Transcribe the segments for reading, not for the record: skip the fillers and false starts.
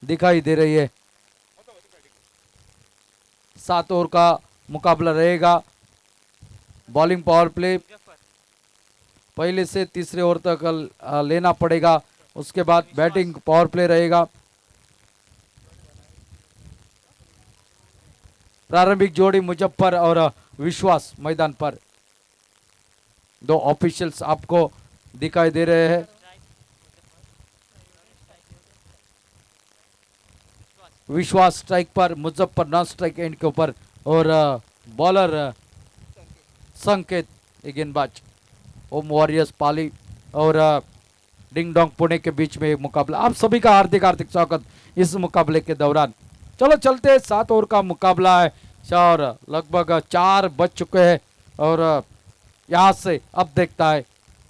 दिखाई दे रही है। 7 ओवर का मुकाबला रहेगा। बॉलिंग पावर प्ले पहले से तीसरे ओवर तक लेना पड़ेगा, उसके बाद बैटिंग पावर प्ले रहेगा। प्रारंभिक जोड़ी मुजफ्फर और विश्वास मैदान पर। 2 ऑफिशियल्स आपको दिखाई दे रहे हैं। विश्वास स्ट्राइक पर, मुजफ्फर नॉन स्ट्राइक एंड के ऊपर और बॉलर संकेत गेंदबाज। ओम वॉरियर्स पाली और डिंग डोंग पुणे के बीच में एक मुकाबला। आप सभी का हार्दिक हार्दिक स्वागत इस मुकाबले के दौरान। चलो चलते, 7 ओवर का मुकाबला है और लगभग 4 बज चुके हैं और यहाँ से अब देखता है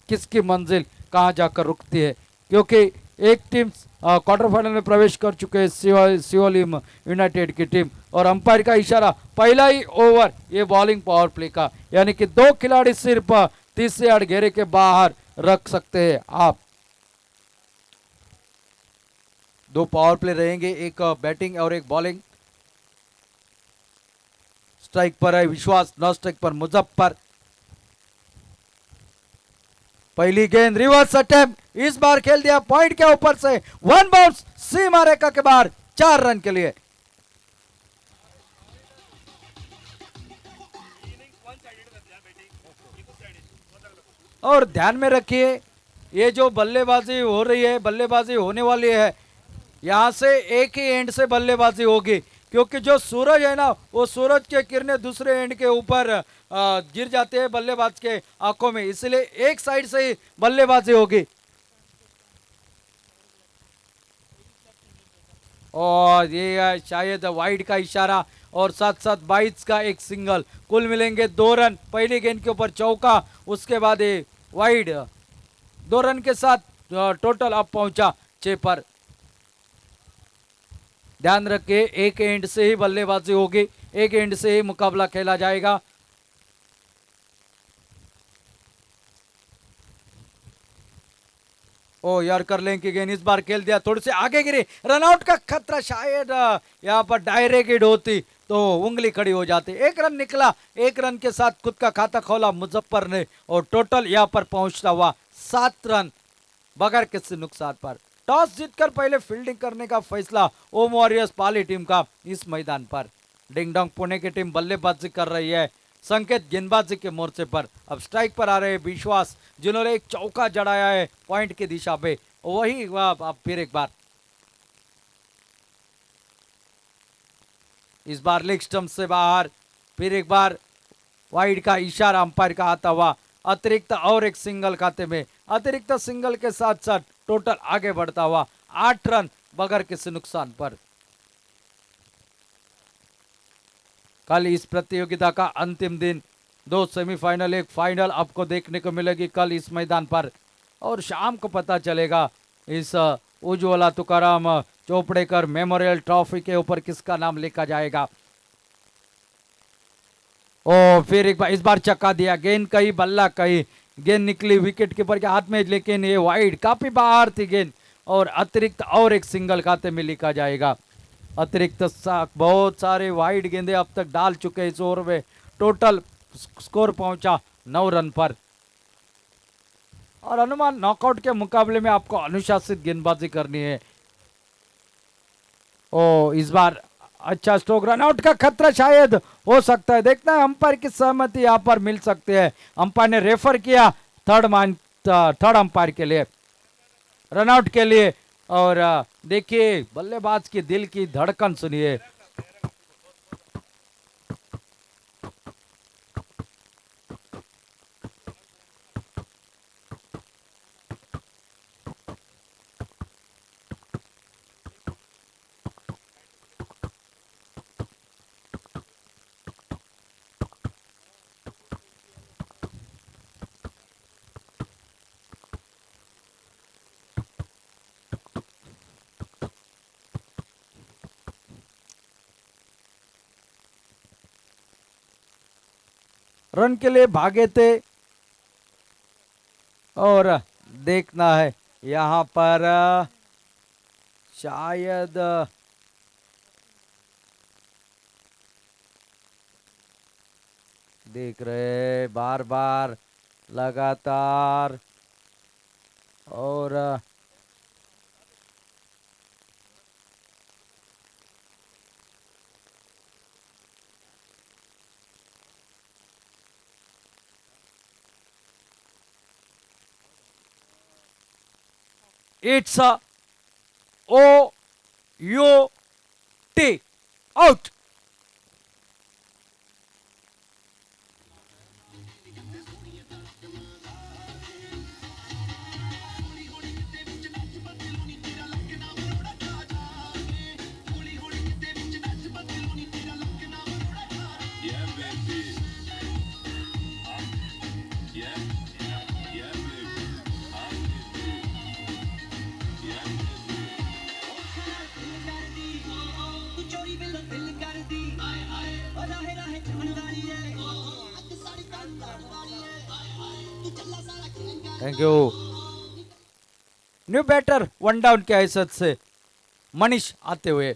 किसकी मंजिल कहाँ जाकर रुकती है, क्योंकि एक टीम क्वार्टर फाइनल में प्रवेश कर चुके हैं, सियोल यूनाइटेड की टीम। और अंपायर का इशारा, पहला ही ओवर ये बॉलिंग पावर प्ले का, यानी कि 2 खिलाड़ी सिर्फ 30 यार्ड घेरे के बाहर रख सकते हैं आप। 2 पावर प्ले रहेंगे, एक बैटिंग और एक बॉलिंग। स्ट्राइक पर है विश्वास, नॉन स्ट्राइक पर मुजफ्फर। पहली गेंद रिवर्स अटेम्प्ट, इस बार खेल दिया पॉइंट के ऊपर से, 1 बाउंस सीमा रेखा के बाहर, 4 रन के लिए। और ध्यान में रखिए, ये जो बल्लेबाजी हो रही है, बल्लेबाजी होने वाली है, यहां से एक ही एंड से बल्लेबाजी होगी, क्योंकि जो सूरज है ना, वो सूरज के किरणें दूसरे एंड के ऊपर गिर जाते हैं बल्लेबाज के आंखों में, इसलिए एक साइड से ही बल्लेबाजी होगी। और ये शायद वाइड का इशारा और साथ साथ 22 का एक सिंगल, कुल मिलेंगे 2 रन। पहली गेंद के ऊपर चौका, उसके बाद ये वाइड, 2 रन के साथ टोटल अब पहुंचा 6 पर। ध्यान रखिए, एक एंड से ही बल्लेबाजी होगी, एक एंड से ही मुकाबला खेला जाएगा। ओ यार, कर लें कि गेंद इस बार खेल दिया, थोड़ी से आगे गिरी, रनआउट का खतरा, शायद यहाँ पर डायरेक्ट हिट होती तो उंगली खड़ी हो जाती। 1 रन निकला, 1 रन के साथ खुद का खाता खोला मुजफ्फर ने और टोटल यहाँ पर पहुंचता हुआ 7 रन बगैर किसी नुकसान पर। टॉस जीतकर पहले फील्डिंग करने का फैसला ओम वॉरियर्स पाली टीम का इस मैदान पर। डिंग डोंग पुणे की टीम बल्लेबाजी कर रही है, संकेत गेंदबाजी के मोर्चे पर। अब स्ट्राइक पर आ रहे हैं विश्वास, जिन्होंने एक चौका जड़ाया है पॉइंट की दिशा पे, वही अब फिर एक बार, इस बार लेग स्टंप से बाहर, फिर एक बार वाइड का इशारा अंपायर का आता हुआ, अतिरिक्त और एक सिंगल खाते में, अतिरिक्त सिंगल के साथ साथ टोटल आगे बढ़ता हुआ 8 रन बगैर किसी नुकसान पर। कल इस प्रतियोगिता का अंतिम दिन, 2 सेमीफाइनल, एक फाइनल आपको देखने को मिलेगी कल इस मैदान पर। और शाम को पता चलेगा इस उज्ज्वला तुकाराम चोपड़ेकर मेमोरियल ट्रॉफी के ऊपर किसका नाम लिखा जाएगा। ओ फिर एक बार, इस बार चक्का दिया, गेंद कहीं बल्ला कहीं, गेंद निकली विकेट कीपर के हाथ में, लेकिन ये वाइड काफी बाहर थी गेंद और अतिरिक्त और एक सिंगल खाते में लिखा जाएगा। अतिरिक्त बहुत सारे वाइड गेंदे अब तक डाल चुके इस ओवर में। टोटल स्कोर पहुंचा 9 रन पर। और अनुमान, नॉकआउट के मुकाबले में आपको अनुशासित गेंदबाजी करनी है। ओ इस बार अच्छा स्ट्रोक, रनआउट का खतरा शायद हो सकता है, देखना है अंपायर की सहमति यहाँ पर मिल सकती है। अंपायर ने रेफर किया थर्ड अंपायर के लिए, रनआउट के लिए। और देखिए बल्लेबाज के दिल की धड़कन सुनिए। रन के लिए भागे थे और देखना है यहाँ पर शायद देख रहे बार बार लगातार और it's O U T out. Thank you. New batter one down की हैसियत से मनीष आते हुए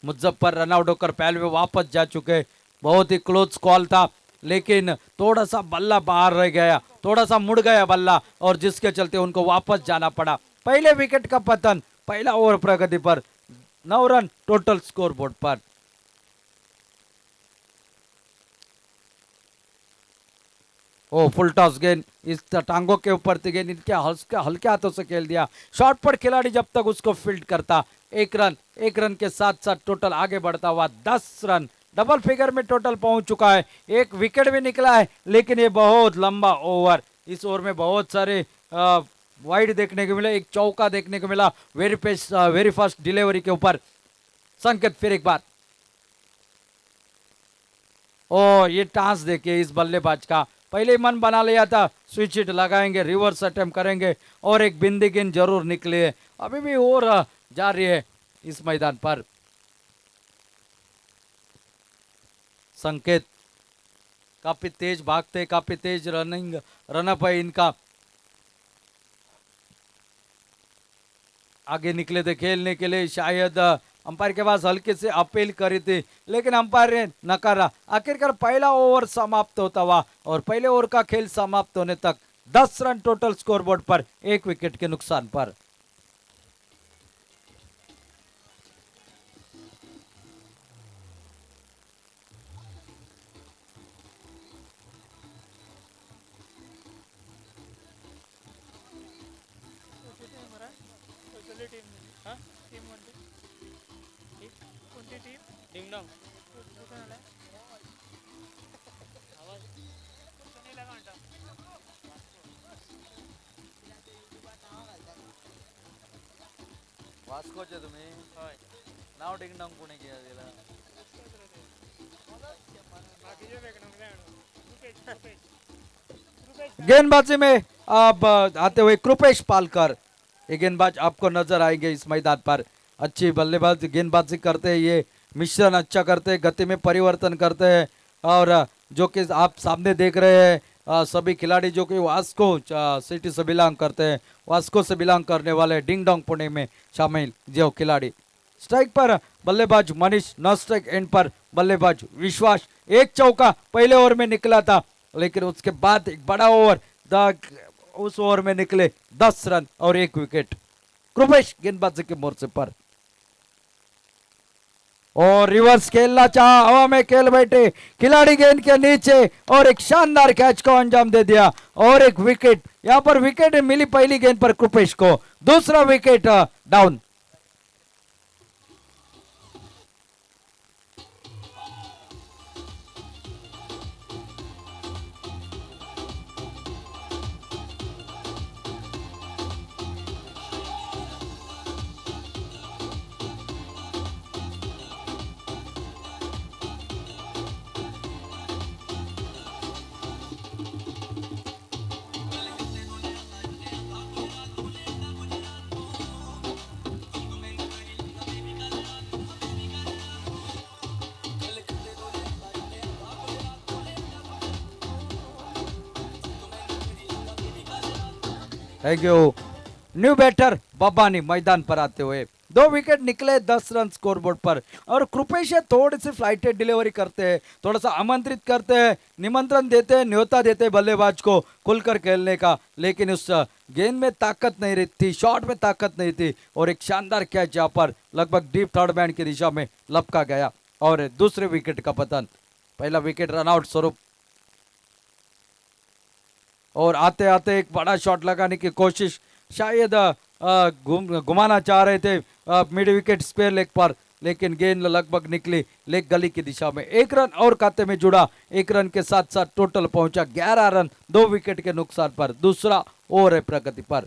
मुजफ्फर रनआउट होकर पहले में वापस जा चुके. बहुत ही क्लोज कॉल था लेकिन थोड़ा सा बल्ला बाहर रह गया, थोड़ा सा मुड़ गया बल्ला और जिसके चलते उनको वापस जाना पड़ा. पहले विकेट का पतन पहला ओवर प्रगति पर 9 रन टोटल स्कोर बोर्ड पर. ओ फुल टॉस गेंद इस टांगों के ऊपर थी गेंद, इनके हल्के हाथों से खेल दिया. शॉट पर खिलाड़ी जब तक उसको फील्ड करता एक रन के साथ साथ टोटल आगे बढ़ता हुआ 10 रन डबल फिगर में टोटल पहुंच चुका है. एक विकेट भी निकला है लेकिन ये बहुत लंबा ओवर. इस ओवर में बहुत सारे वाइड देखने को मिला, एक चौका देखने को मिला वेरी फास्ट डिलीवरी के ऊपर. संकेत फिर एक बार. ओ ये टांस देखिए इस बल्लेबाज का. पहले ही मन बना लिया था स्विच हिट लगाएंगे, रिवर्स अटेम्प्ट करेंगे और एक बिंदी गेंद जरूर निकले. अभी भी और जा रही है इस मैदान पर. संकेत काफी तेज भागते, काफी तेज रनअप है इनका. आगे निकले थे खेलने के लिए, शायद अंपायर के पास हल्के से अपील करी थी लेकिन अंपायर ने नकारा. आखिरकार पहला ओवर समाप्त होता हुआ और पहले ओवर का खेल समाप्त होने तक 10 रन टोटल स्कोरबोर्ड पर, एक विकेट के नुकसान पर. वास्कोचे तुम्ही नाव डिंगडॉंग पुणे गेला. गेंदबाजी में अब आते हुए कृपेश पालकर. ये गेंदबाज आपको नजर आएंगे इस मैदान पर. अच्छी बल्लेबाज गेंदबाजी करते हैं, ये मिश्रण अच्छा करते हैं, गति में परिवर्तन करते हैं. और जो कि आप सामने देख रहे हैं सभी खिलाड़ी जो कि वास्को सिटी से बिलोंग करते हैं, वास्को से बिलोंग करने वाले डिंगडोंग पुणे में शामिल जो खिलाड़ी. स्ट्राइक पर बल्लेबाज मनीष, नॉन स्ट्राइक एंड पर बल्लेबाज विश्वास. एक चौका पहले ओवर में निकला था लेकिन उसके बाद एक बड़ा ओवर उस ओवर में निकले 10 रन और एक विकेट. कृपेश गेंदबाजी के मोर्चे पर और रिवर्स खेलना चाहा, हवा में खेल बैठे खिलाड़ी गेंद के नीचे और एक शानदार कैच को अंजाम दे दिया और एक विकेट. यहां पर विकेट मिली पहली गेंद पर कृपेश को, दूसरा wicket down. Thank you. New batter Babbani मैदान पर आते हुए 2 विकेट निकले 10 रन स्कोरबोर्ड पर। और कृपेश थोड़ी सी फ्लाइटेड डिलीवरी करते हैं, थोड़ा सा आमंत्रित करते हैं, निमंत्रण देते हैं, न्योता देते हैं बल्लेबाज को खुलकर खेलने का, लेकिन उस गेंद में ताकत नहीं रहती थी, शॉट में ताकत नहीं थी। और एक शानदार कैच यहाँ पर लगभग डीप थर्ड मैन की दिशा में लपका गया और दूसरे विकेट का पतन। पहला विकेट रनआउट स्वरूप। और आते आते एक बड़ा शॉट लगाने की कोशिश, शायद घुमाना चाह रहे थे मिड विकेट स्क्वायर लेग पर, लेकिन गेंद लगभग निकली लेग गली की दिशा में। 1 रन और खाते में जुड़ा। 1 रन के साथ साथ टोटल पहुंचा 11 रन 2 विकेट के नुकसान पर। दूसरा ओवर है प्रगति पर।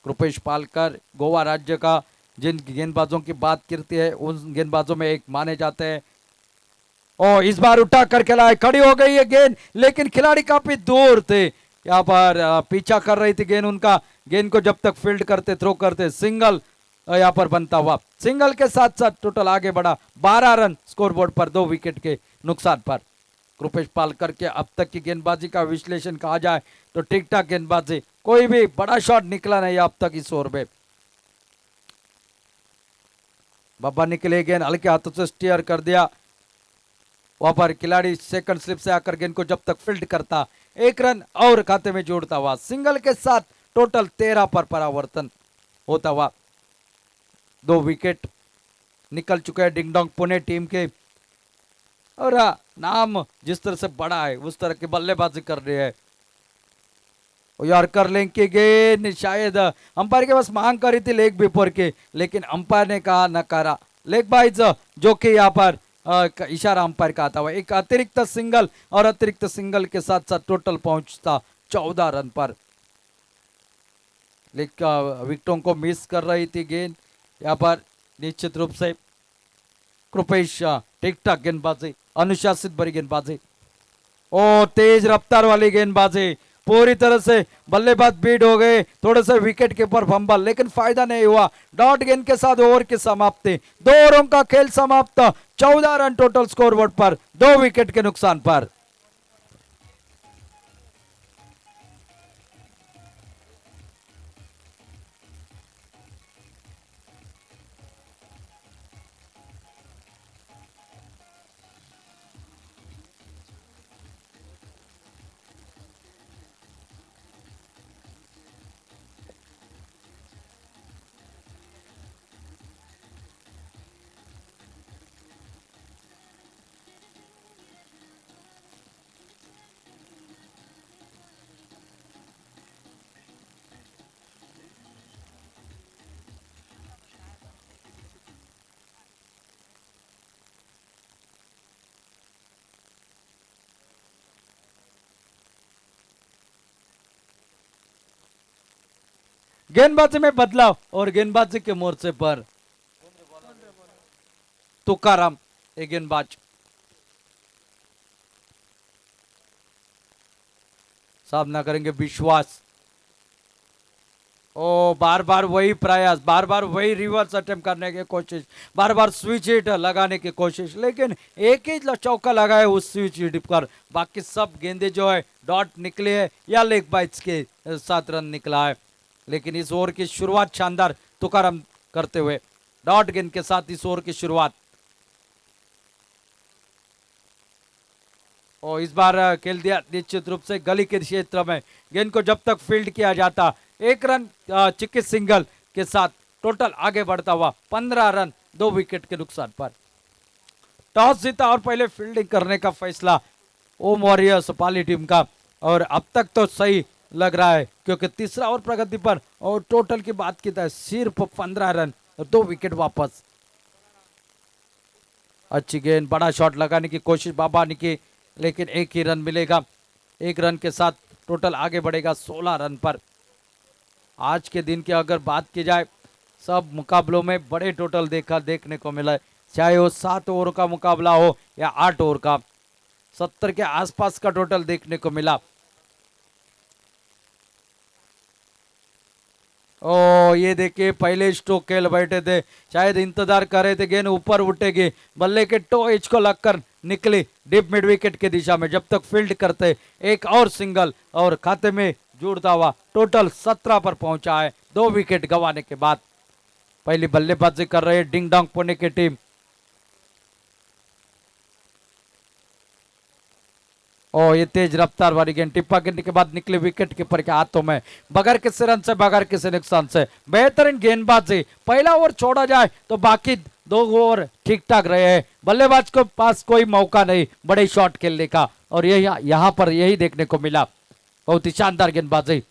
कृपेश पालकर गोवा राज्य का जिन गेंदबाजों की बात करती है उन गेंदबाजों में एक माने जाते हैं। और इस बार उठा कर खेला है, खड़ी हो गई है गेंद, लेकिन खिलाड़ी काफी दूर थे, यहाँ पर पीछा कर रही थी गेंद उनका। गेंद को जब तक फील्ड करते, थ्रो करते, सिंगल यहाँ पर बनता हुआ। सिंगल के साथ साथ टोटल आगे बढ़ा 12 रन स्कोरबोर्ड पर 2 विकेट के नुकसान पर। कृपेश पालकर के अब तक की गेंदबाजी का विश्लेषण कहा जाए तो ठीक ठाक गेंदबाजी, कोई भी बड़ा शॉट निकला नहीं अब तक इस ओवर में। बब्बा निकले, गेंद हल्के हाथों से स्टीयर कर दिया, वहां पर खिलाड़ी सेकंड स्लिप से आकर गेंद को जब तक फील्ड करता 1 रन और खाते में जोड़ता हुआ। सिंगल के साथ टोटल 13 पर परावर्तन होता हुआ। 2 विकेट निकल चुके हैं डिंगडोंग पुणे टीम के। और नाम जिस तरह से बड़ा है उस तरह की बल्लेबाजी कर रही है। यॉर्कर लेग की गेंद शायद अंपायर के पास मांग करी थी लेग बिफोर की, लेकिन अंपायर ने कहा नकारा। लेग बाइज जो कि यहाँ पर इशारा अंपायर का आता हुआ। एक अतिरिक्त सिंगल और अतिरिक्त सिंगल के साथ साथ टोटल पहुंचता 14 रन पर। लेकिन विकेटों को मिस कर रही थी गेंद यहाँ पर निश्चित रूप से। कृपेश ठीक ठाक गेंदबाजी, अनुशासित भरी गेंदबाजी और तेज रफ्तार वाली गेंदबाजी, पूरी तरह से बल्लेबाज बीट हो गए। थोड़े से विकेट कीपर फंबल, लेकिन फायदा नहीं हुआ। डॉट गेंद के साथ ओवर की समाप्ति। 2 ओवरों का खेल समाप्त, 14 रन टोटल स्कोरबोर्ड पर 2 विकेट के नुकसान पर। गेंदबाजी में बदलाव और गेंदबाजी के मोर्चे पर तुकाराम एक गेंदबाज, सामना करेंगे विश्वास। ओ बार बार वही प्रयास, बार बार वही रिवर्स अटेम्प्ट करने की कोशिश, बार बार स्विच हिट लगाने की कोशिश, लेकिन एक ही चौका लगाए उस स्विच हिट पर। बाकी सब गेंदे जो है डॉट निकले है या लेग बाइट्स के साथ रन निकला है। लेकिन इस ओवर की शुरुआत शानदार तुकाराम करते हुए, डॉट गेंद के साथ इस ओवर की शुरुआत। और इस बार खेल दिया निश्चित रूप से गली के क्षेत्र में। गेंद को जब तक फील्ड किया जाता 1 रन चिकित सिंगल के साथ टोटल आगे बढ़ता हुआ 15 रन 2 विकेट के नुकसान पर। टॉस जीता और पहले फील्डिंग करने का फैसला ओम वॉरियर्स पाली टीम का। और अब तक तो सही लग रहा है क्योंकि तीसरा ओवर प्रगति पर। और टोटल की बात की जाए सिर्फ 15 रन 2 विकेट वापस। अच्छी गेंद, बड़ा शॉट लगाने की कोशिश बाबा ने की, लेकिन 1 ही रन मिलेगा। 1 रन के साथ टोटल आगे बढ़ेगा 16 रन पर। आज के दिन की अगर बात की जाए सब मुकाबलों में बड़े टोटल देखने को मिला है, चाहे वो 7 ओवर का मुकाबला हो या 8 ओवर का। 70 के आसपास का टोटल देखने को मिला। ओ ये देखिए पहले स्ट्रोक खेल बैठे थे, शायद इंतजार कर रहे थे गेंद ऊपर उठेगी, बल्ले के टो एज को लगकर निकली डीप मिड विकेट की दिशा में। जब तक फील्ड करते एक और सिंगल और खाते में जुड़ता हुआ टोटल 17 पर पहुंचा है 2 विकेट गंवाने के बाद। पहली बल्लेबाजी कर रहे डिंग डोंग पुणे की टीम। और ये तेज रफ्तार वाली गेंद टिप्पा गिरने के बाद निकले विकेट कीपर के हाथों में बगैर किसी रन से बगैर किसी नुकसान से। बेहतरीन गेंदबाजी। पहला ओवर छोड़ा जाए तो बाकी 2 ओवर ठीक ठाक रहे हैं। बल्लेबाज के पास कोई मौका नहीं बड़े शॉट खेलने का और ये यहाँ पर यही देखने को मिला। बहुत ही शानदार गेंदबाजी।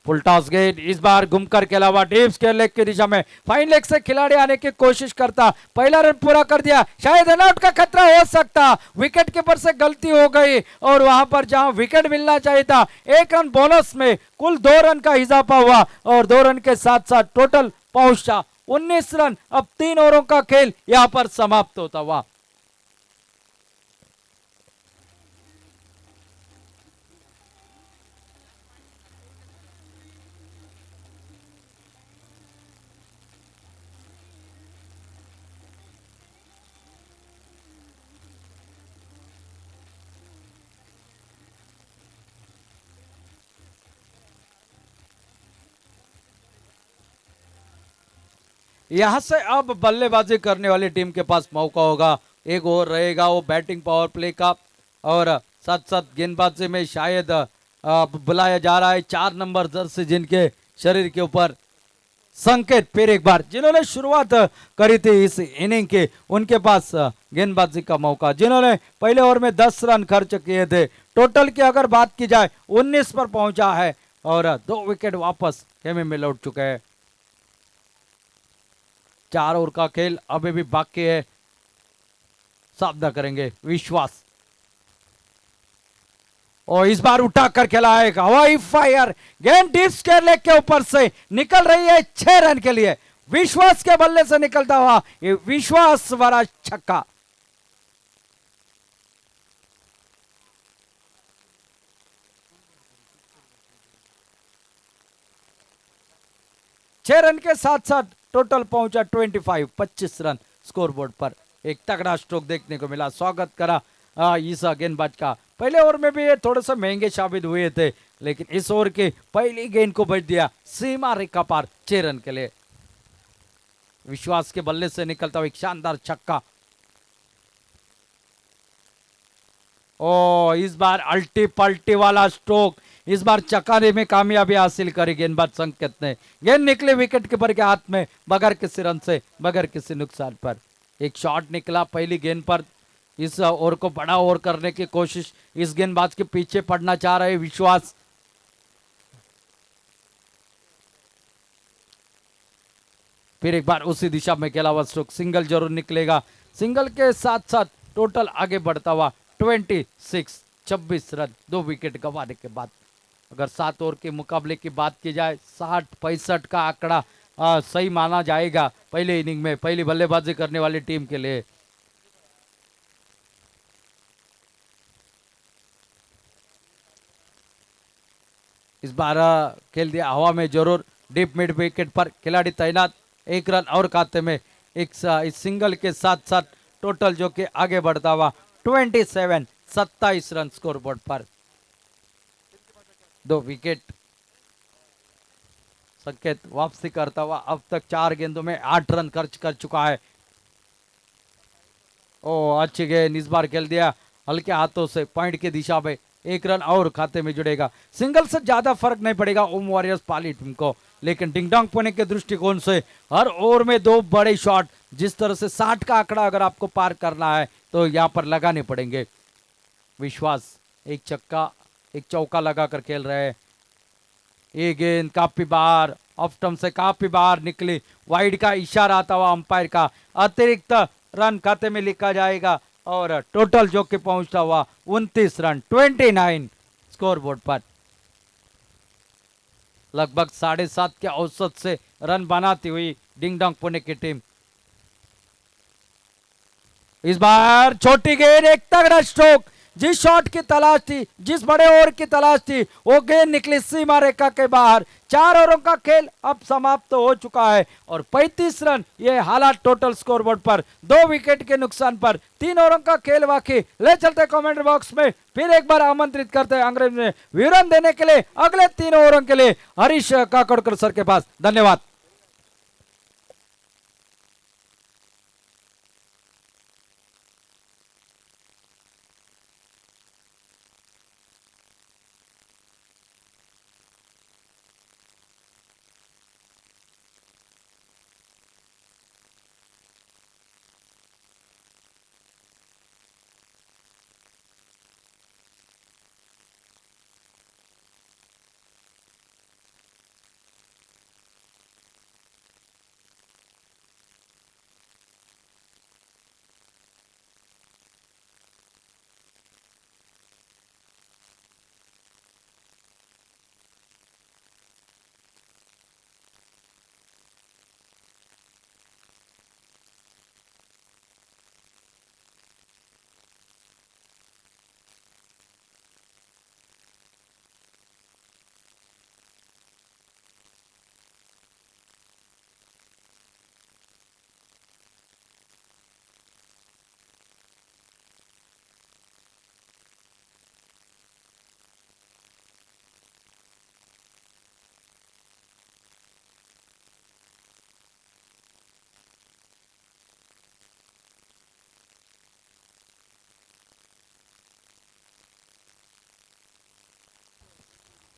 फुल टॉस गेंद इस बार घूमकर के अलावा डीप स्क्वायर लेग की दिशा में फाइन लेग से खिलाड़ी आने की कोशिश करता। पहला रन पूरा कर दिया। शायद रन आउट का खतरा हो सकता। विकेट कीपर से गलती हो गई और वहां पर जहां विकेट मिलना चाहिए था 1 रन बोनस में कुल 2 रन का इजाफा हुआ और 2 रन के साथ साथ टोटल पहुंचा 19 रन। अब 3 ओवरों का खेल यहां पर समाप्त होता हुआ। यहां से अब बल्लेबाजी करने वाली टीम के पास मौका होगा। एक ओवर रहेगा वो बैटिंग पावर प्ले का और साथ साथ गेंदबाजी में शायद बुलाया जा रहा है 4 नंबर जर्सी जिनके शरीर के ऊपर संकेत फिर एक बार जिन्होंने शुरुआत करी थी इस इनिंग के उनके पास गेंदबाजी का मौका। जिन्होंने पहले ओवर में 10 रन खर्च किए थे। टोटल की अगर बात की जाए 19 पर पहुंचा है और 2 विकेट वापस खेमे में लौट चुके हैं। 4 ओवर का खेल अभी भी बाकी है। सावधान करेंगे विश्वास और इस बार उठाकर खेला है हवाई फायर। गेंद डीप स्क्वायर लेग के ऊपर से निकल रही है 6 रन के लिए। विश्वास के बल्ले से निकलता हुआ ये विश्वास वाला छक्का। छह रन के साथ साथ टोटल पहुंचा 25 रन स्कोरबोर्ड पर। एक तगड़ा स्ट्रोक देखने को मिला। स्वागत करा इस गेंदबाज का। पहले ओवर में भी ये थोड़े से महंगे साबित हुए थे लेकिन इस ओवर की पहली गेंद को बच दिया सीमा रेखा पार 6 रन के लिए। विश्वास के बल्ले से निकलता हुआ एक शानदार छक्का। ओ इस बार अल्टी पल्टी वाला स्ट्रोक। इस बार चकाने में कामयाबी हासिल करी गेंदबाज संकेत ने। गेंद निकले विकेट कीपर के हाथ में बगैर किसी रन से बगैर किसी नुकसान पर। एक शॉट निकला पहली गेंद पर। इस ओवर को बड़ा ओवर करने की कोशिश इस गेंदबाज के पीछे पड़ना चाह रहे विश्वास। फिर एक बार उसी दिशा में खेला हुआ स्ट्रोक। सिंगल जरूर निकलेगा। सिंगल के साथ साथ टोटल आगे बढ़ता हुआ 26 रन 2 विकेट गंवाने के बाद। अगर 7 ओवर के मुकाबले की बात की जाए 60-65 का आंकड़ा सही माना जाएगा पहले इनिंग में पहली बल्लेबाजी करने वाली टीम के लिए। इस बार खेल दिया हवा में जरूर डीप मिड विकेट पर खिलाड़ी तैनात। 1 रन और खाते में इस सिंगल के साथ साथ टोटल जो कि आगे बढ़ता हुआ 27 रन स्कोरबोर्ड पर। 2 विकेट। संकेत वापसी करता हुआ अब तक 4 गेंदों में 8 रन खर्च कर चुका है। ओ अच्छी गेंद इस बार खेल दिया हल्के हाथों से पॉइंट की दिशा में। 1 रन और खाते में जुड़ेगा। सिंगल से ज्यादा फर्क नहीं पड़ेगा ओम वॉरियर्स पाली टीम को लेकिन डिंगडोंग पुणे के दृष्टिकोण से हर ओवर में 2 बड़े शॉट जिस तरह से 60 का आंकड़ा अगर आपको पार करना है तो यहां पर लगाने पड़ेंगे। विश्वास एक छक्का एक चौका लगाकर खेल रहे हैं। ये गेंद काफी बार ऑफ स्टंप से काफी बार निकली। वाइड का इशारा आता हुआ अंपायर का। अतिरिक्त रन खाते में लिखा जाएगा और टोटल जो कि पहुंचता हुआ 29 रन 29 स्कोरबोर्ड पर। लगभग 7.5 के औसत से रन बनाती हुई डिंगडोंग पुणे की टीम। इस बार छोटी गेंद एक तगड़ा स्ट्रोक जिस शॉट की तलाश थी, जिस बड़े ओवर की तलाश थी, वो गेंद निकली सीमा रेखा के बाहर। 4 ओवरों का खेल अब समाप्त हो चुका है और 35 रन ये हालात टोटल स्कोरबोर्ड पर, 2 विकेट के नुकसान पर। 3 ओवरों का खेल बाकी। ले चलते कमेंट बॉक्स में, फिर एक बार आमंत्रित करते हैं अंग्रेज में विवरण देने के लिए अगले 3 ओवरों के लिए हरीश काकड़कर सर के पास। धन्यवाद।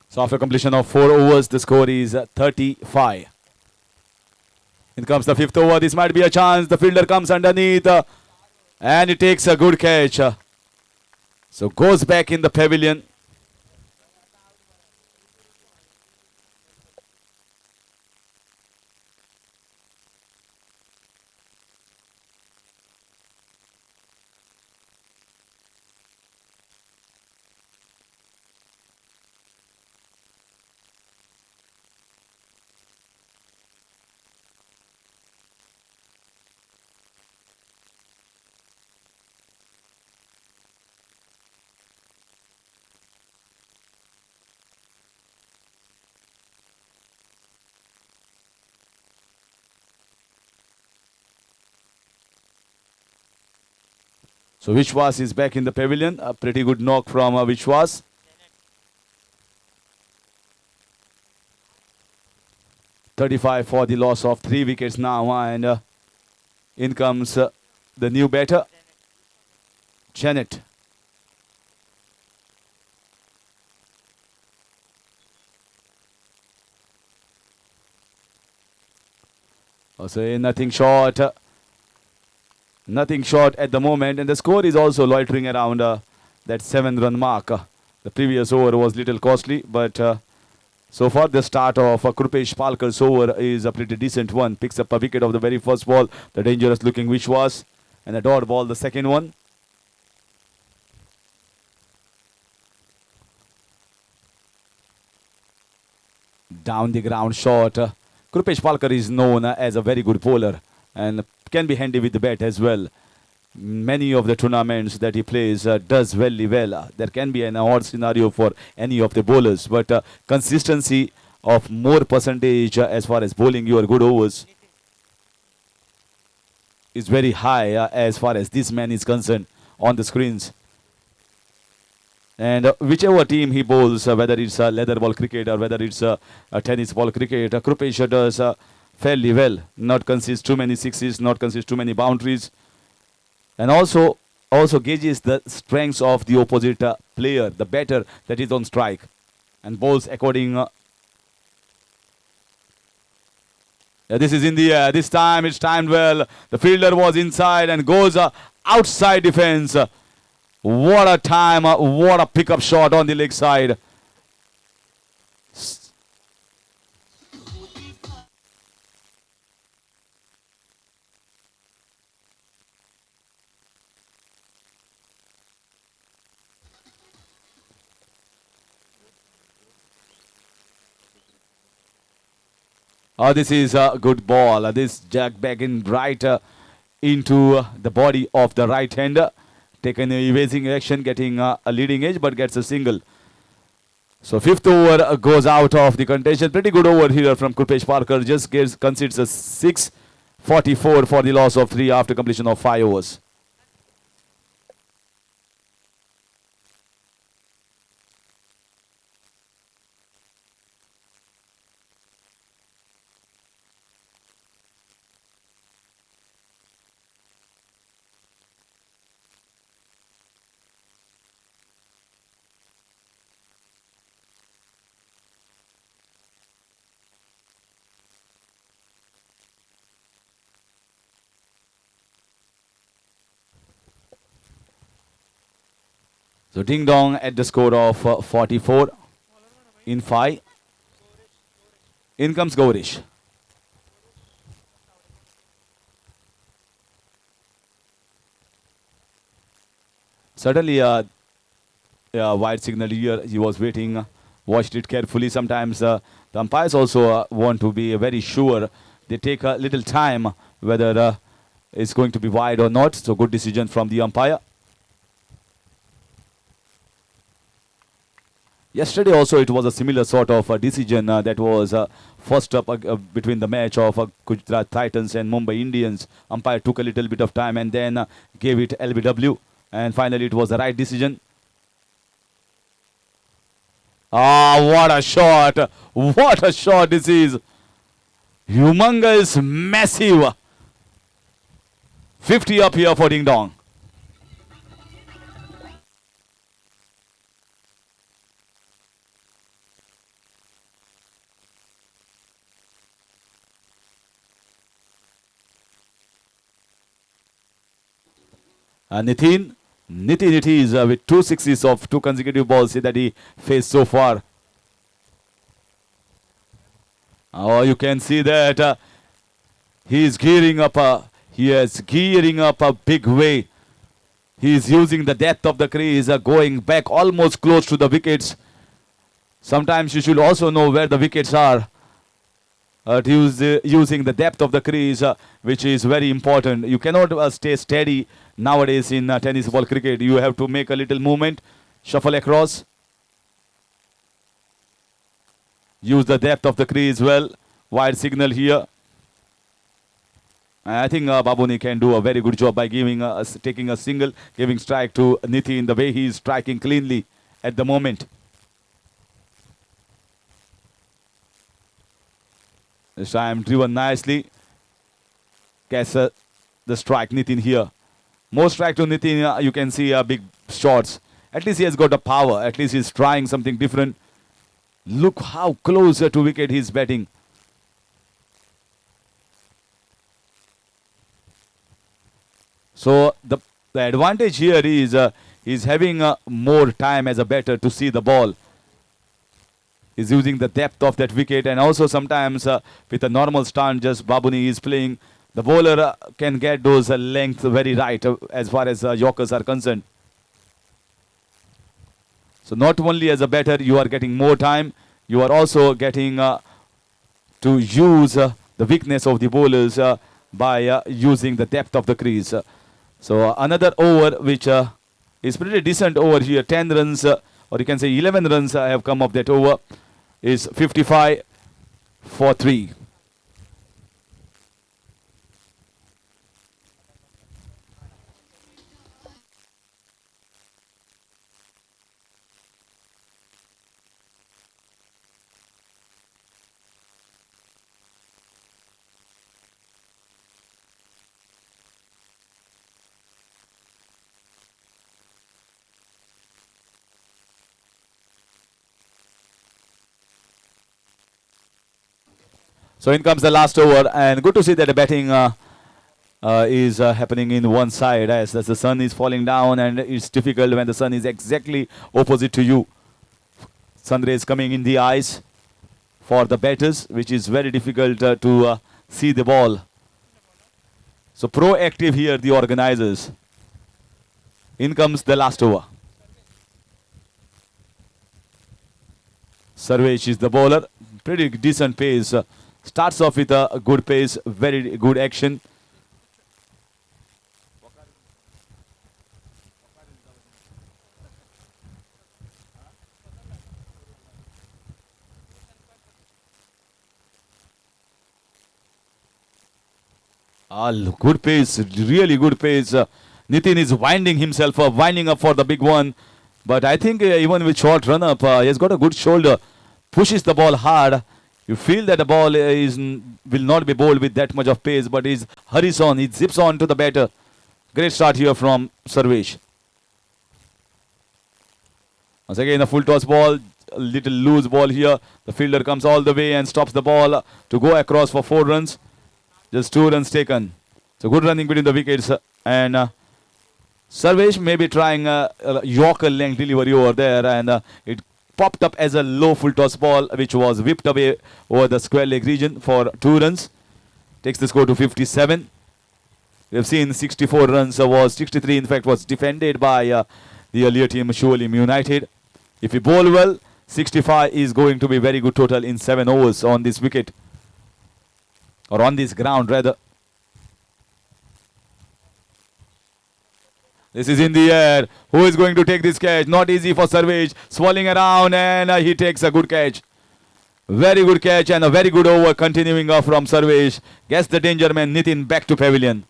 So after completion of 4 overs, the score is 35. In comes the 5th over. This might be a chance. The fielder comes underneath and he takes a good catch. So goes back in the pavilion. So Vishwas is back in the pavilion. A pretty good knock from Vishwas. .35 for the loss of 3 wickets now, and in comes the new batter, Janet. Also nothing short. Nothing short at the moment, and the score is also loitering around that 7-run mark. The previous over was little costly, but so far the start of Krupesh Palkar's over is a pretty decent one. Picks up a wicket of the very first ball, the dangerous looking Vishwas, and a dot ball the second one. Down the ground shot. Krupesh Palkar is known as a very good bowler and can be handy with the bat as well. Many of the tournaments that he plays does very well. There can be an odd scenario for any of the bowlers, but consistency of more percentage as far as bowling your good overs is very high as far as this man is concerned on the screens. And whichever team he bowls, whether it's a leather ball cricket or whether it's a tennis ball cricket, Krupesh does fairly well. Not concedes too many sixes, not concedes too many boundaries, and also gauges the strengths of the opposite player, the batter that is on strike, and bowls according. This is in the air. This time it's timed well. The fielder was inside and goes outside defense. What a time! What a pickup shot on the leg side. This is a good ball. This jack back in right into the body of the right hander. taken an evasing action, getting a leading edge, but gets a single. So fifth over goes out of the contention. Pretty good over here from Kulpesh Parker. Just concedes a 6-44 for the loss of 3 after completion of 5 overs. So ding dong at the score of 44 in 5. In comes Gaurish. Certainly a wide signal here. He was waiting, watched it carefully. Sometimes the umpires also want to be very sure. They take a little time whether it's going to be wide or not. So good decision from the umpire. Yesterday also it was a similar sort of decision that was first up between the match of Gujarat Titans and Mumbai Indians. Umpire took a little bit of time and then gave it LBW, and finally it was the right decision. Ah, what a shot! What a shot this is! Humongous, massive. 50 up here for Ding Dong. Nitin it is with 2 sixes of 2 consecutive balls that he faced so far. Oh, you can see that he is gearing up. He is gearing up a big way. He is using the depth of the crease, going back almost close to the wickets. Sometimes you should also know where the wickets are. Using the depth of the crease, which is very important. You cannot stay steady nowadays in tennis ball cricket. You have to make a little movement, shuffle across. Use the depth of the crease well. Wide signal here. I think Babuni can do a very good job by taking a single, giving strike to Nitin the way he is striking cleanly at the moment. This time driven nicely. Gets the strike, Nitin here. More strike to Nitin, you can see big shots. At least he has got the power. At least he's trying something different. Look how close to wicket he's batting. So the advantage here is he's having more time as a batter to see the ball. He's using the depth of that wicket, and also sometimes with a normal stance, just Babuni is playing. The bowler can get those lengths very right as far as Yorkers are concerned. So not only as a batter, you are getting more time, you are also getting to use the weakness of the bowlers by using the depth of the crease. So another over which is pretty decent over here. 10 runs, or you can say 11 runs have come of that over. Is 55 for 3. So in comes the last over, and good to see that the batting is happening in one side as the sun is falling down, and it's difficult when the sun is exactly opposite to you. Sun rays coming in the eyes for the batters, which is very difficult to see the ball. So proactive here, the organizers. In comes the last over. Sarvesh is the bowler. Pretty decent pace. Starts off with a good pace, very good action. Good pace, really good pace. Nitin is winding himself up, winding up for the big one. But I think even with short run up, he has got a good shoulder. Pushes the ball hard. You feel that the ball will not be bowled with that much of pace, but he hurries on, he zips on to the batter. Great start here from Sarvesh. Once again, a full toss ball, a little loose ball here. The fielder comes all the way and stops the ball to go across for 4 runs. Just 2 runs taken. So good running between the wickets. And Sarvesh may be trying a Yorker length delivery over there. And it popped up as a low full toss ball, which was whipped away over the square leg region for 2 runs. Takes the score to 57. We have seen 64 runs, was 63 in fact was defended by the earlier team, Shoalim United. If you bowl well, 65 is going to be very good total in 7 overs on this wicket. Or on this ground rather. This is in the air. Who is going to take this catch? Not easy for Sarvesh. Swirling around and he takes a good catch. Very good catch and a very good over continuing off from Sarvesh. Gets the danger man Nitin back to pavilion.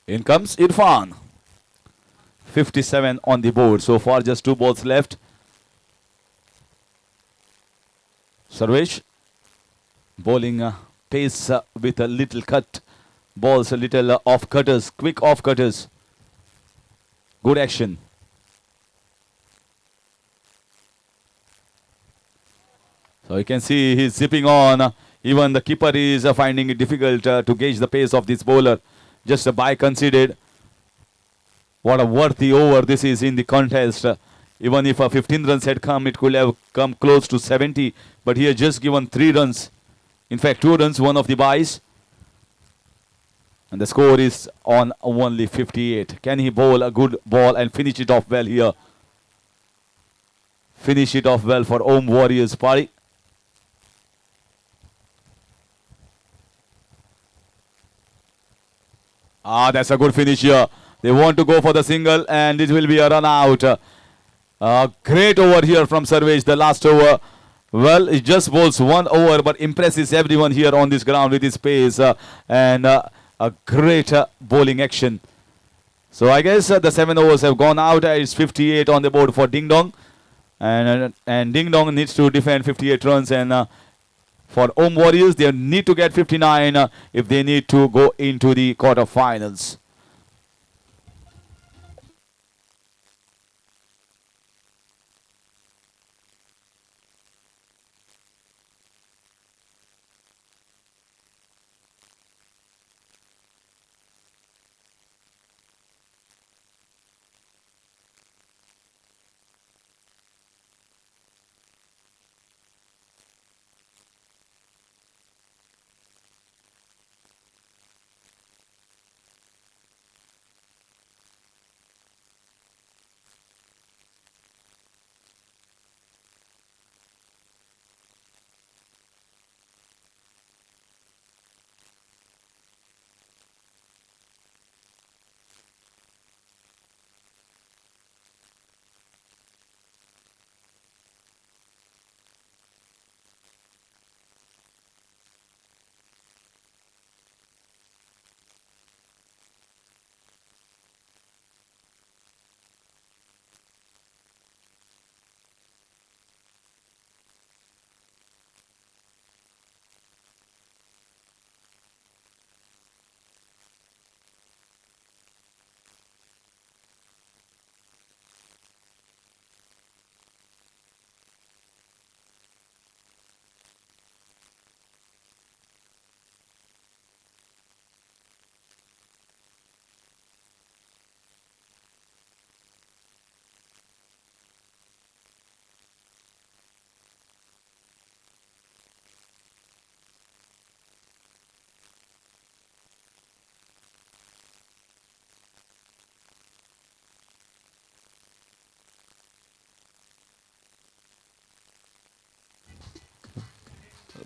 In comes Irfan. 57 on the board. So far just 2 balls left. Sarvesh bowling pace with a little cut. Balls a little off cutters, quick off cutters. Good action. So you can see he's zipping on. Even the keeper is finding it difficult to gauge the pace of this bowler. Just a bye conceded. What a worthy over this is in the contest. Even if 15 runs had come, it could have come close to 70. But he has just given 3 runs. In fact, 2 runs, 1 of the byes. And the score is on only 58. Can he bowl a good ball and finish it off well here? Finish it off well for Om Warriors Pali. That's a good finish here. They want to go for the single and it will be a run out. Great over here from Sarvesh, the last over. Well, he just bowls 1 over but impresses everyone here on this ground with his pace and a great bowling action. So I guess the 7 overs have gone out. It's 58 on the board for Ding Dong. And Ding Dong needs to defend 58 runs and for Om Warriors, they need to get 59 if they need to go into the quarterfinals.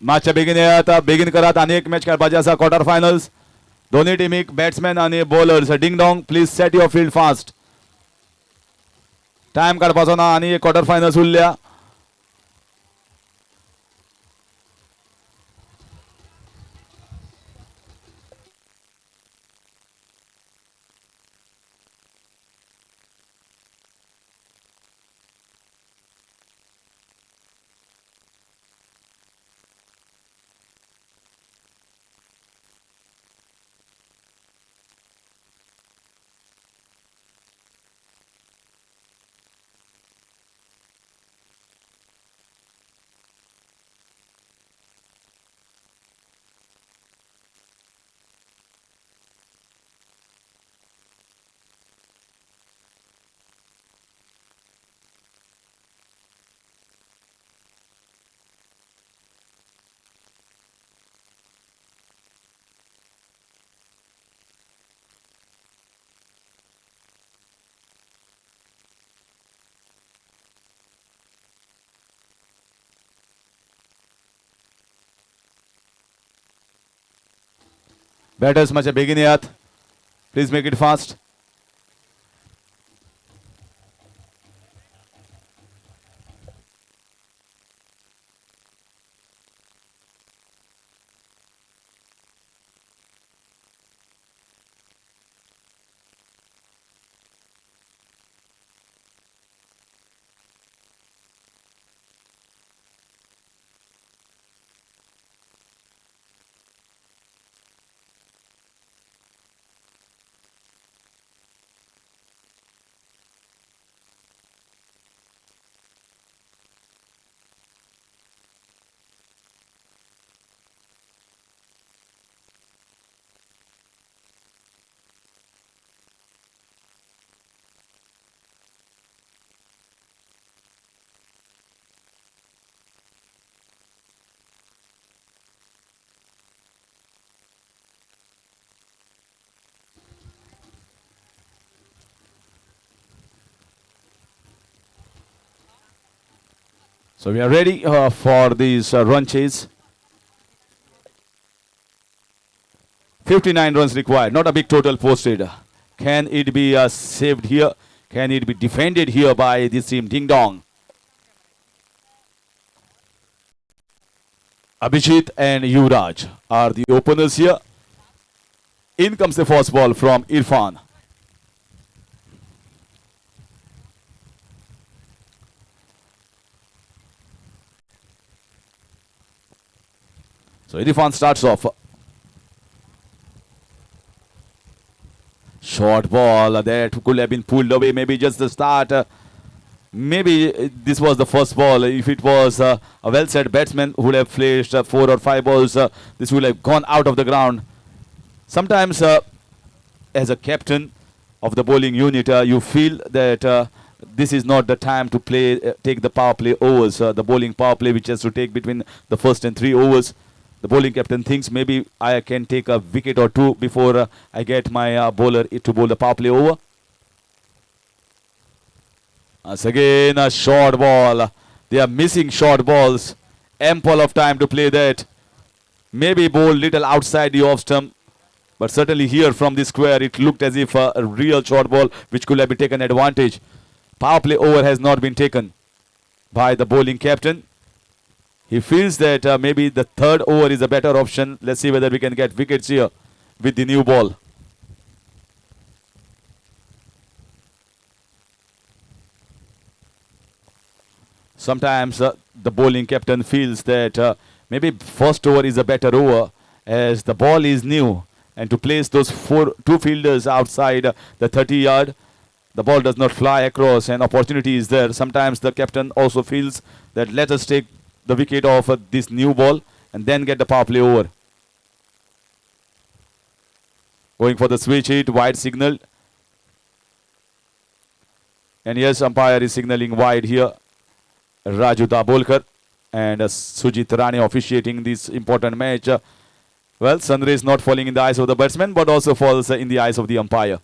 मातशें बेगीन येयात बेगीन करात आनी एक match खेळपाची आसा quarter finals दोन्ही टिमीक बॅट्समॅन आनी bowlers ding dong please set your field fast time काडपाचो ना आनी एक क्वॉर्टर फायनल्स उरल्या बॅटर्स मातशें बेगीन येयात please make it fast So we are ready for this run chase. 59 runs required, not a big total posted. Can it be saved here? Can it be defended here by this team? Ding dong. Abhijit and Yuvraj are the openers here. In comes the first ball from Irfan. So Irfan starts off. Short ball that could have been pulled away. Maybe just the start. Maybe this was the first ball. If it was a well-set batsman who would have flashed 4 or 5 balls, this would have gone out of the ground. Sometimes, as a captain of the bowling unit, you feel that this is not the time to take the power play overs. The bowling power play, which has to take between the first and 3 overs. The bowling captain thinks maybe I can take a wicket or 2 before I get my bowler to bowl the power play over. As again a short ball. They are missing short balls. Ample of time to play that. Maybe bowl little outside the off stump. But certainly here from the square it looked as if a real short ball which could have been taken advantage. Power play over has not been taken by the bowling captain. He feels that maybe the 3rd over is a better option. Let's see whether we can get wickets here with the new ball. Sometimes the bowling captain feels that maybe first over is a better over as the ball is new. And to place those 2 fielders outside the 30-yard, the ball does not fly across and opportunity is there. Sometimes the captain also feels that let us take the wicket off this new ball and then get the power play over. Going for the switch hit, wide signal. And yes, umpire is signaling wide here. Raju Dabolkar and Sujit Rane officiating this important match. Well, sun rays not falling in the eyes of the batsman but also falls in the eyes of the umpire.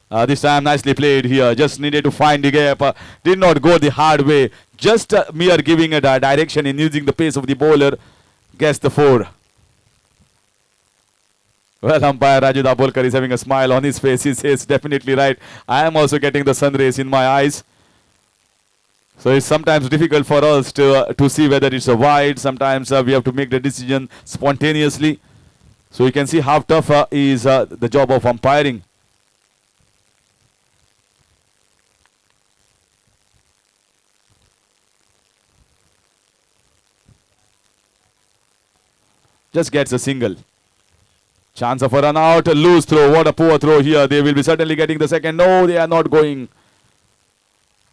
This time nicely played here. Just needed to find the gap. Did not go the hard way. Just mere giving a direction and using the pace of the bowler. Guess the 4. Well, umpire Raju Dabholkar is having a smile on his face. He says, definitely right. I am also getting the sun rays in my eyes. So it's sometimes difficult for us to see whether it's a wide. Sometimes we have to make the decision spontaneously. So you can see how tough is the job of umpiring. Just gets a single. Chance of a run out, a loose throw. What a poor throw here. They will be certainly getting the second. No, they are not going.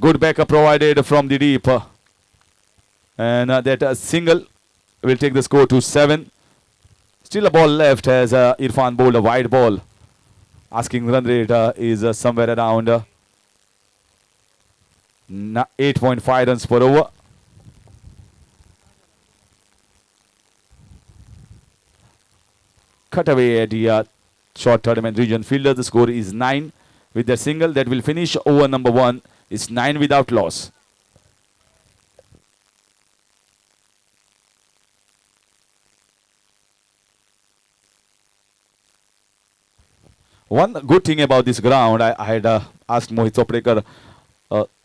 Good backup provided from the deep. And that single will take the score to 7. Still a ball left as Irfan bowled a wide ball. Asking run rate is somewhere around 8.5 runs per over. Cut away at the short tournament region fielder. The score is 9 with their single that will finish over number 1. It's 9 without loss. One good thing about this ground, I had asked Mohit Chopdekar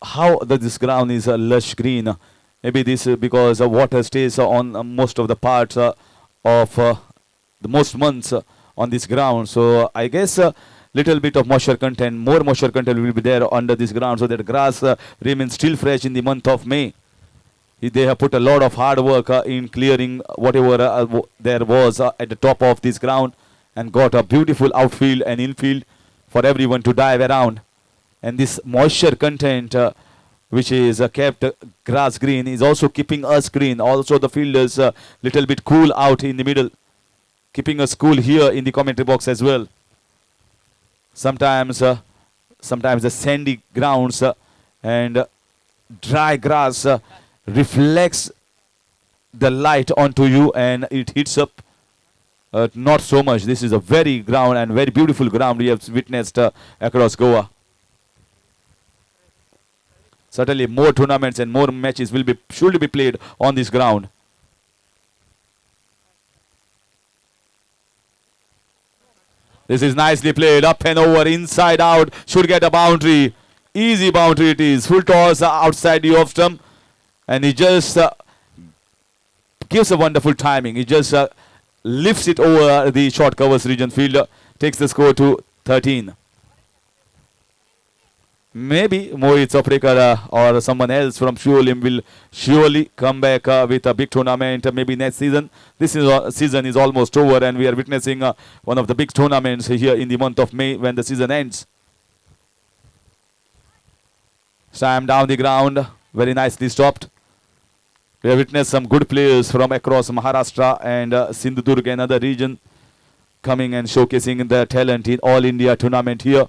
how this ground is lush green. Maybe this because water stays on most of the parts of the most months on this ground. So I guess little bit of moisture content, more moisture content will be there under this ground so that grass remains still fresh in the month of May. They have put a lot of hard work in clearing whatever there was at the top of this ground and got a beautiful outfield and infield for everyone to dive around. And this moisture content which is kept grass green is also keeping us green. Also the fielders little bit cool out in the middle, keeping us cool here in the commentary box as well. Sometimes the sandy grounds and dry grass reflects the light onto you and it hits up. Not so much. This is a very ground and very beautiful ground we have witnessed across Goa. Certainly more tournaments and more matches should be played on this ground. This is nicely played, up and over, inside out, should get a boundary. Easy boundary it is. Full toss outside the off stump. And he just gives a wonderful timing. He just lifts it over the short covers region fielder. Takes the score to 13. Maybe Mohit Chopdekar or someone else from Shuolim will surely come back with a big tournament maybe next season. This season is almost over and we are witnessing one of the big tournaments here in the month of May when the season ends. Sam down the ground, very nicely stopped. We have witnessed some good players from across Maharashtra and Sindhudurg and other region coming and showcasing their talent in All India tournament here.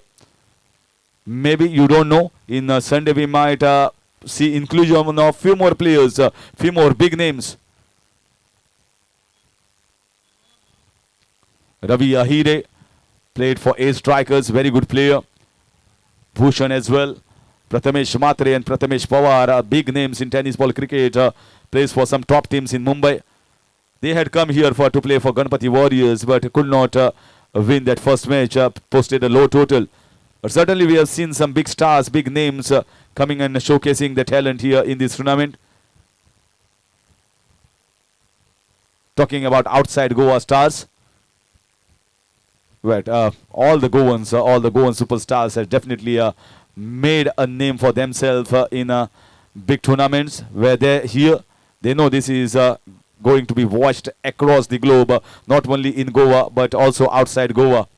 Maybe you don't know, in Sunday we might see inclusion of few more players, few more big names. Ravi Ahire played for Ace Strikers, very good player. Bhushan as well. Prathamesh Matre and Prathamesh Pawar, big names in tennis ball cricket, plays for some top teams in Mumbai. They had come here to play for Ganpati Warriors but could not win that first match, posted a low total. But certainly we have seen some big stars, big names coming and showcasing their talent here in this tournament. Talking about outside Goa stars. Right, all the Goan superstars have definitely made a name for themselves in big tournaments where they're here. They know this is going to be watched across the globe, not only in Goa but also outside Goa.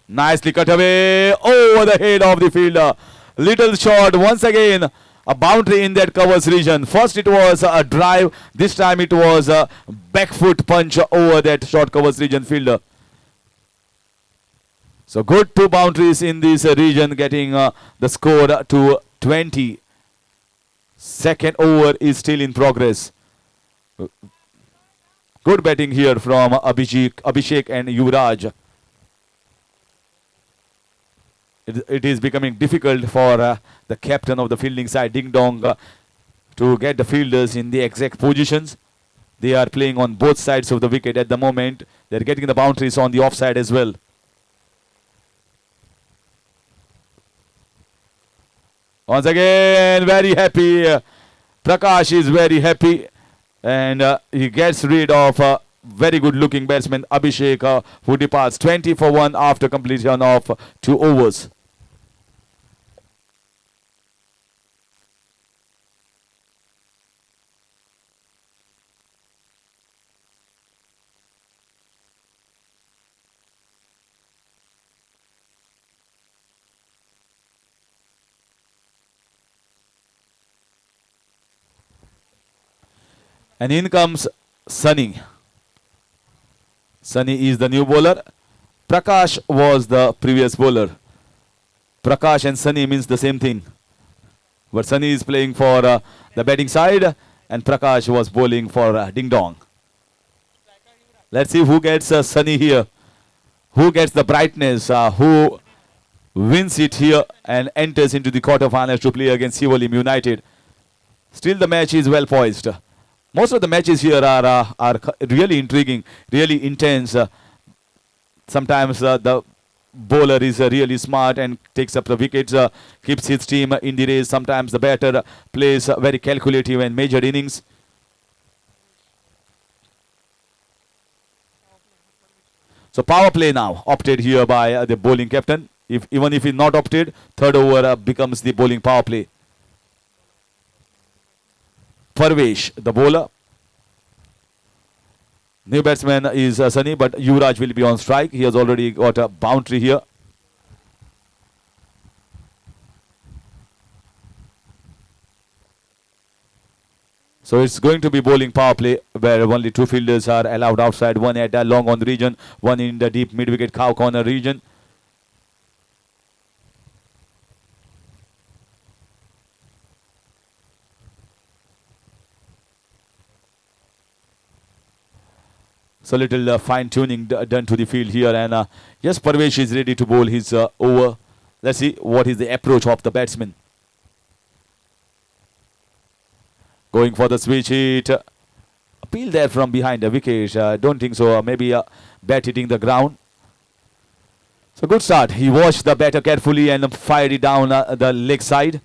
Nicely cut away over the head of the fielder. Little shot once again. A boundary in that covers region. First it was a drive. This time it was a back foot punch over that short covers region fielder. So good 2 boundaries in this region, getting the score to 20. Second over is still in progress. Good batting here from Abhishek and Yuvraj. It is becoming difficult for the captain of the fielding side, Ding Dong, to get the fielders in the exact positions. They are playing on both sides of the wicket at the moment. They are getting the boundaries on the offside as well. Once again, very happy. Prakash is very happy. And he gets rid of a very good looking batsman Abhishek, who departs 20 for 1 after completion of 2 overs. And in comes Sunny. Sunny is the new bowler. Prakash was the previous bowler. Prakash and Sunny means the same thing. But Sunny is playing for the batting side and Prakash was bowling for Ding Dong. Let's see who gets Sunny here. Who gets the brightness, who wins it here and enters into the quarterfinals to play against Sivalim United. Still the match is well poised. Most of the matches here are really intriguing, really intense. Sometimes the bowler is really smart and takes up the wickets, keeps his team in the race. Sometimes the batter plays very calculative and measured innings. So power play now opted here by the bowling captain. Even if he's not opted, third over becomes the bowling power play. Parvesh, the bowler. New batsman is Sunny, but Yuvraj will be on strike. He has already got a boundary here. So it's going to be bowling power play where only 2 fielders are allowed outside. One at the long on the region, one in the deep mid-wicket cow corner region. So little fine-tuning done to the field here, and yes, Parvesh is ready to bowl his over. Let's see what is the approach of the batsman. Going for the switch hit. Appeal there from behind the wicket. Don't think so. Maybe a bat hitting the ground. So good start. He watched the batter carefully and fired it down the leg side.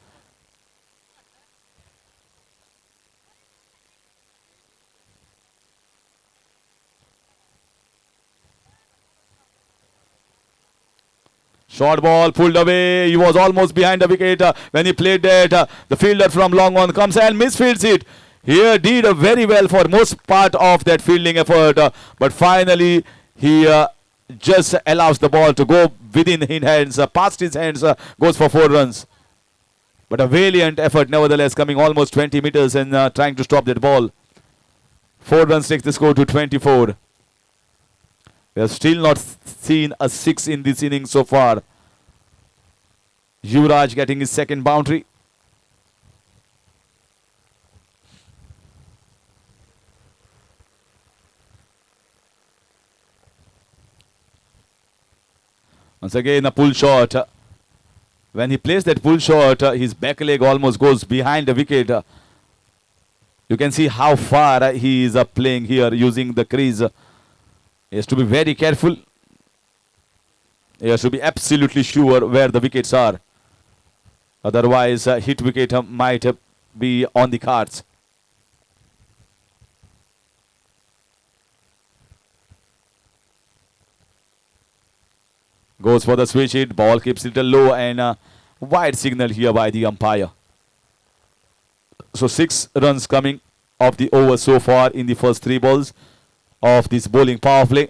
Short ball pulled away. He was almost behind the wicket when he played that. The fielder from long on comes and misfields it. He did very well for most part of that fielding effort. But finally, he just allows the ball to go within his hands. Past his hands, goes for 4 runs. But a valiant effort nevertheless, coming almost 20 meters and trying to stop that ball. 4 runs takes the score to 24. We have still not seen a 6 in this inning so far. Yuvraj getting his second boundary. Once again a pull shot. When he plays that pull shot, his back leg almost goes behind the wicket. You can see how far he is playing here using the crease. He has to be very careful. He has to be absolutely sure where the wickets are. Otherwise, hit wicket might be on the cards. Goes for the switch hit. Ball keeps it low and wide signal here by the umpire. So 6 runs coming of the over so far in the first 3 balls of this bowling power play.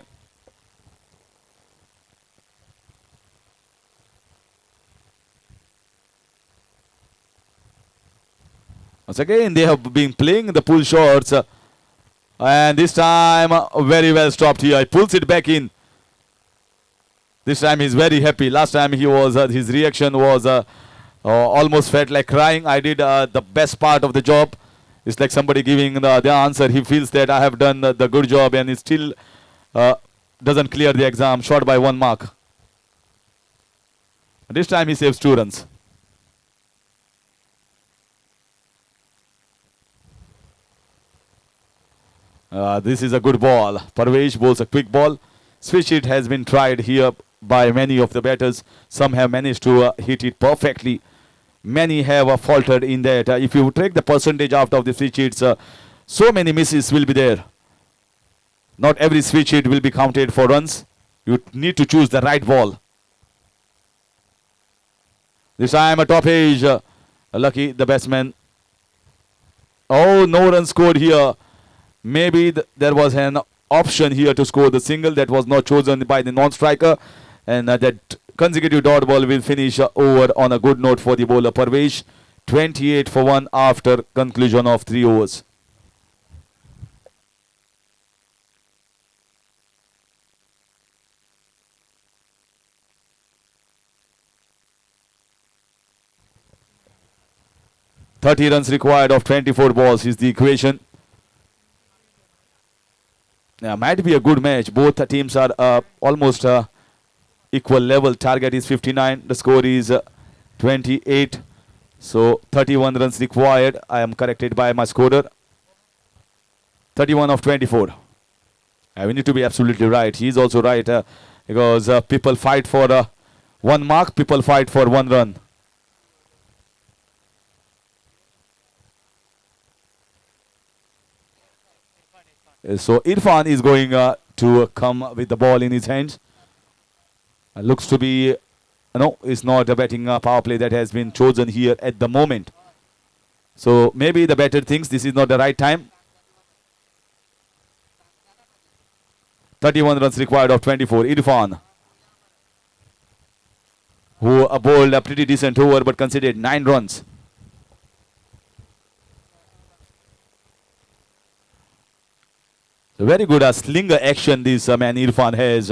Once again, they have been playing the pull shots, and this time very well stopped here. He pulls it back in. This time he's very happy. Last time he was his reaction was almost felt like crying. I did the best part of the job. It's like somebody giving the answer. He feels that I have done the good job and he still doesn't clear the exam. Short by 1 mark. This time he saves 2 runs. This is a good ball. Parvesh bowls a quick ball. Switch it has been tried here by many of the batters. Some have managed to hit it perfectly. Many have faltered in that. If you take the percentage out of the switch hits, so many misses will be there. Not every switch hit will be counted for runs. You need to choose the right ball. This time a top edge. Lucky the batsman. Oh, no run scored here. Maybe there was an option here to score the single that was not chosen by the non-striker. And that consecutive dot ball will finish over on a good note for the bowler Parvesh. 28 for 1 after conclusion of 3 overs. "30 runs required of 24 balls" is the equation. Might be a good match. Both the teams are almost equal level. Target is 59. The score is 28. So 31 runs required. I am corrected by my scorer. 31 of 24. We need to be absolutely right. He is also right because people fight for 1 mark. People fight for 1 run. So Irfan is going to come with the ball in his hands. Looks to be, no, it's not a batting power play that has been chosen here at the moment. So maybe the batter thinks this is not the right time. 31 runs required of 24. Irfan, who bowled a pretty decent over but conceded 9 runs. Very good slinger action this man Irfan has.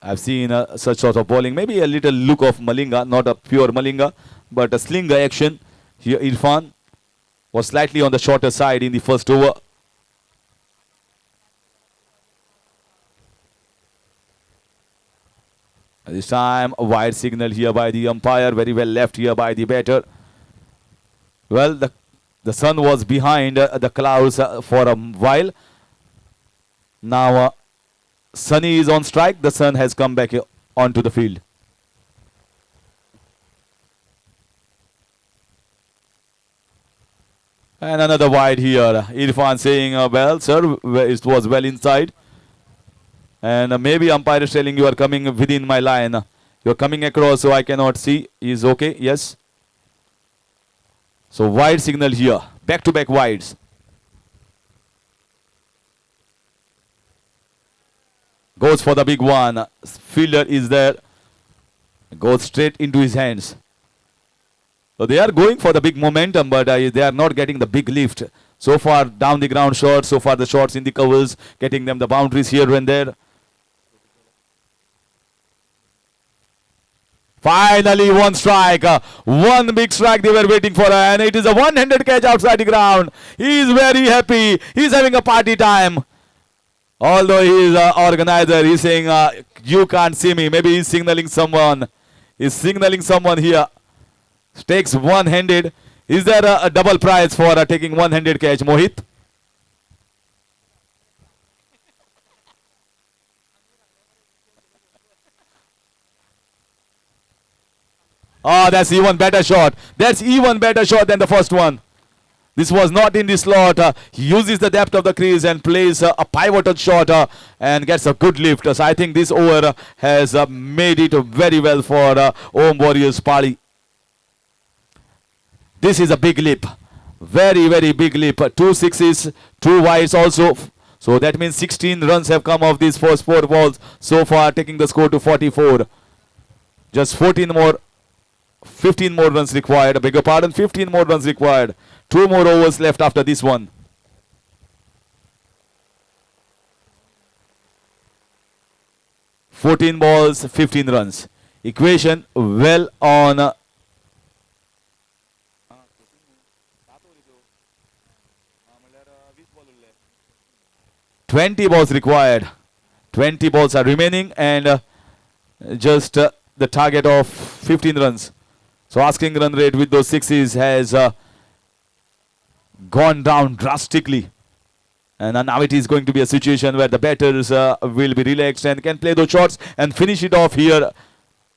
I've seen such sort of bowling. Maybe a little look of Malinga, not a pure Malinga, but a slinger action. Here Irfan was slightly on the shorter side in the first over. This time a wide signal here by the umpire. Very well left here by the batter. Well, the sun was behind the clouds for a while. Now Sunny is on strike. The sun has come back onto the field. And another wide here. Irfan saying, well, sir, it was well inside. And maybe umpire is telling you are coming within my line. You are coming across so I cannot see. Is okay? Yes. So wide signal here. Back-to-back wides. Goes for the big one. Fielder is there. Goes straight into his hands. So they are going for the big momentum, but they are not getting the big lift. So far down the ground shots. So far the shots in the covers. Getting them the boundaries here and there. Finally, 1 strike. 1 big strike they were waiting for. And it is a one-handed catch outside the ground. He is very happy. He is having a party time. Although he is an organizer, he is saying, you can't see me. Maybe he is signaling someone. He is signaling someone here. Takes one-handed. Is there a double prize for taking one-handed catch, Mohit? Oh, that's even better shot. That's even better shot than the first one. This was not in the slot. He uses the depth of the crease and plays a pivotal shot and gets a good lift. So I think this over has made it very well for Om Warriors Pali. This is a big leap. Very, very big leap. 2 sixes, 2 wides also. So that means 16 runs have come off these first 4 balls so far, taking the score to 44. Just 15 more runs required. I beg your pardon, 15 more runs required. 2 more overs left after this one. "14 balls, 15 runs. Equation well on. 20 balls required. 20 balls are remaining and just the target of 15 runs. So asking run rate with those sixes has gone down drastically. And now it is going to be a situation where the batters will be relaxed and can play those shots and finish it off here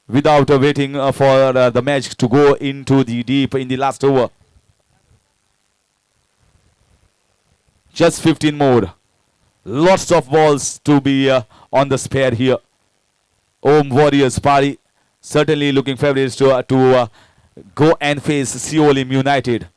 without waiting for the match to go into the deep in the last over. Just 15 more. Lots of balls to be on the spare here. Warriors Pali certainly looking favourites to go and face Seolim United.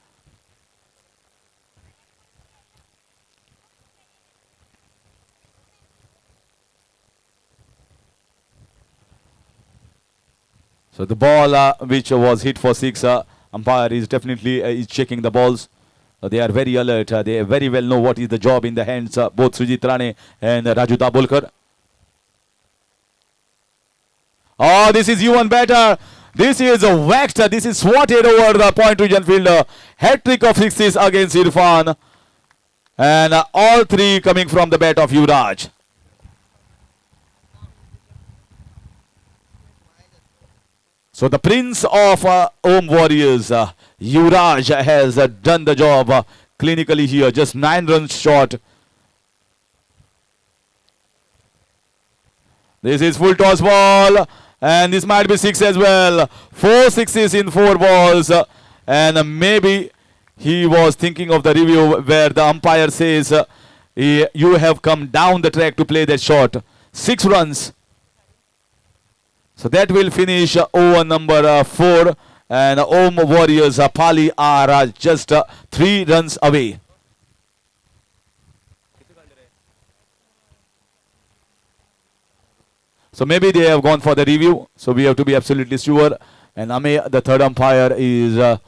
So the ball which was hit for six, umpire is definitely is checking the balls. They are very alert. They very well know what is the job in the hands both Sujit Rane and Raju Dabholkar. Oh, this is even better. This is whacked. This is swatted over the point region fielder. Hat-trick of sixes against Irfan. And all three coming from the bat of Yuvraj. So the prince of Warriors, Yuvraj, has done the job clinically here. Just 9 runs short. This is full toss ball. And this might be 6 as well. 4 sixes in 4 balls. And maybe he was thinking of the review where the umpire says, you have come down the track to play that shot. 6 runs. So that will finish over number 4. And Warriors Pali are just 3 runs away. So maybe they have gone for the review. So we have to be absolutely sure. And Ame, the third umpire, is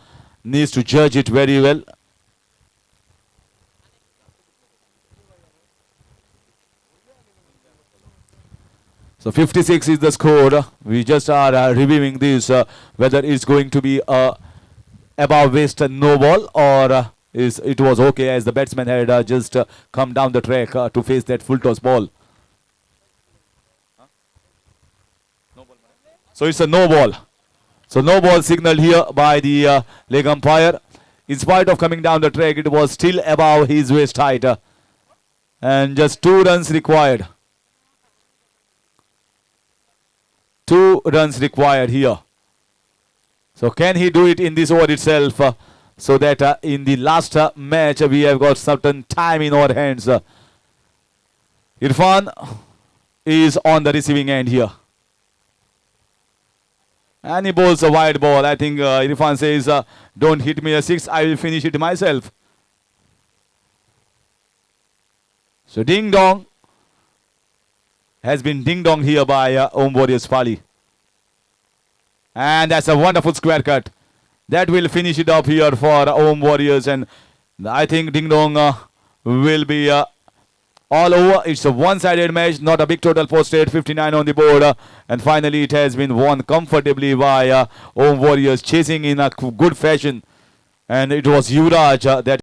needs to judge it very well. So 56 is the score. We just are reviewing this, whether it's going to be above waist no ball or it was okay as the batsman had just come down the track to face that full toss ball. So it's a no ball. So no ball signaled here by the leg umpire. In spite of coming down the track, it was still above his waist height. And just 2 runs required. 2 runs required here. So can he do it in this over itself so that in the last match we have got certain time in our hands. Irfan is on the receiving end here. And he bowls a wide ball. I think Irfan says, don't hit me a 6, I will finish it myself. So ding dong has been ding dong here by Warriors Pali. And that's a wonderful square cut. That will finish it up here for Warriors. And I think ding dong will be all over. It's a one-sided match, not a big total posted, 59 on the board. And finally it has been won comfortably by Warriors, chasing in a good fashion. And it was Yuvraj that